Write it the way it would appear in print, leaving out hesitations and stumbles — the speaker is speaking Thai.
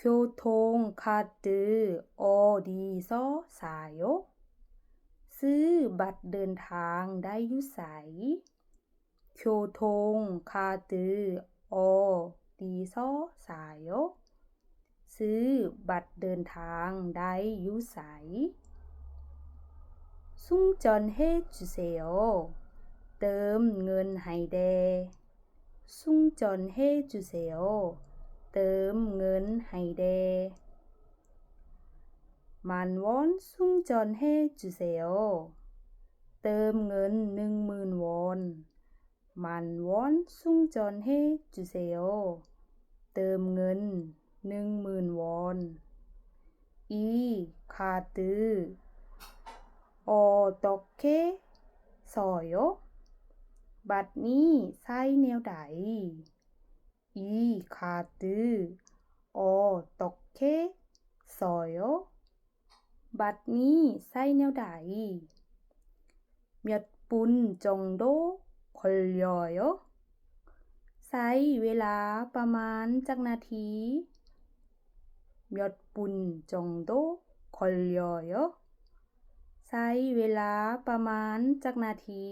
교통카드 어디서 사요? ซื้อบัตรเดินทางได้อยู่ไส 교통카드 어디서 사요? ซื้อบัตรเดินทางได้อยู่ไส 충전해 주세요. เติมเงินให้แด่ 충전해 주세요. เติมเงินให้แด่ 10,000원 충전해 주세요. เติมเงิน 10,000 วอน 10,000원 충전해 주세요. เติมเงิน 10,000 วอน 이 카드 어떻게 써요? บัตรนี้ใช้แนวใด 이 카드 어떻게 써요? บัตรนี้ใช้แนวใด 몇 분 정도 걸려요? ใช้เวลาประมาณจักนาที 몇 분 정도 걸려요? ใช้เวลาประมาณจักนาที